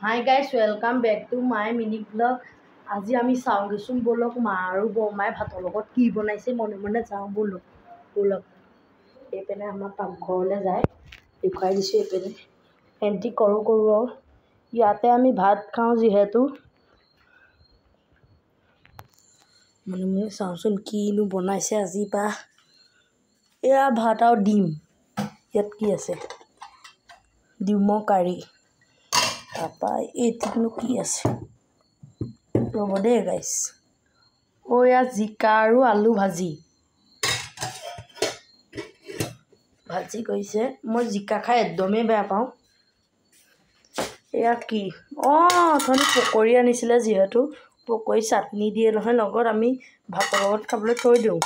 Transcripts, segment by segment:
Hi guys, welcome back to my mini vlog. আজি আমি চাওঁগেচোন বলক মা আৰু বৰমাই ভাতৰ লগত কি বনাইছে মনে মনে যাওঁ বলক বলক এইপিনে আমাৰ পাকঘৰলৈ যায় দেখুৱাই দিছোঁ এইপিনে এণ্ট্ৰি কৰোঁ আৰু ইয়াতে আমি ভাত খাওঁ যিহেতু মনে মনে চাওঁচোন কিনো বনাইছে আজি বা এয়া ভাত আৰু ডিম ইয়াত কি আছে ডিমৰ কাৰী তাৰপৰা এইটোনো কি আছে ৰ'ব দেই গাইছ এয়া জিকা আৰু আলু ভাজি কৰিছে মই জিকা খাই একদমেই বেয়া পাওঁ এয়া কি অথনি পকৰি আনিছিলে যিহেতু পকৰি চাটনি দিয়ে নহয় লগত আমি ভাতৰ লগত খাবলৈ থৈ দিওঁ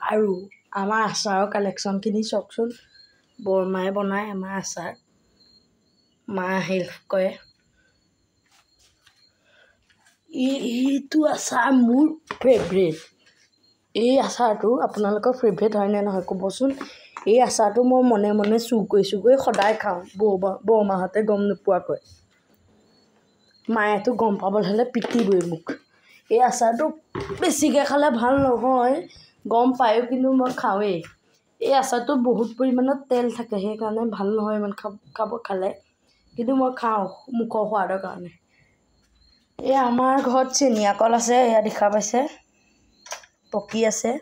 আৰু আমাৰ আচাৰৰ কালেকশ্যনখিনি চাওকচোন বৰমায়ে বনায় আমাৰ আচাৰ মা হেল্প কৰে এইটো আচাৰ মোৰ ফেভৰেট এই আচাৰটো আপোনালোকৰ ফেভৰেট হয়নে নহয় ক'বচোন এই আচাৰটো মই মনে মনে চুৰ কৰি সদায় খাওঁ বৰমাহঁতে গম নোপোৱাকৈ মায়েতো গম পাবলৈ হ'লে পিটিবই মোক এই আচাৰটো বেছিকৈ খালে ভাল নহয় গম পায়ো কিন্তু মই খাওঁৱেই এই আচাৰটো বহুত পৰিমাণত তেল থাকে সেইকাৰণে ভাল নহয় ইমান খালে কিন্তু মই খাওঁ মুখৰ সোৱাদৰ কাৰণে এই আমাৰ ঘৰত চেনিয়া কল আছে এয়া দেখা পাইছে পকি আছে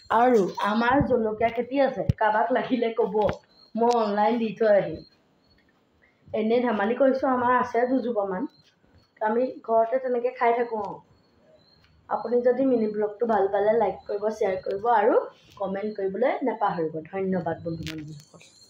আৰু আমাৰ জলকীয়া খেতি আছে কাৰোবাক লাগিলে ক'ব মই অনলাইন দি থৈ আহিম এনেই ধেমালি কৰিছোঁ আমাৰ আছে দুজোপামান আমি ঘৰতে তেনেকৈ খাই থাকোঁ আপুনি যদি মিনি ব্লগটো ভাল পালে লাইক কৰিব শ্বেয়াৰ কৰিব আৰু কমেণ্ট কৰিবলৈ নাপাহৰিব ধন্যবাদ বন্ধু বান্ধৱীসকল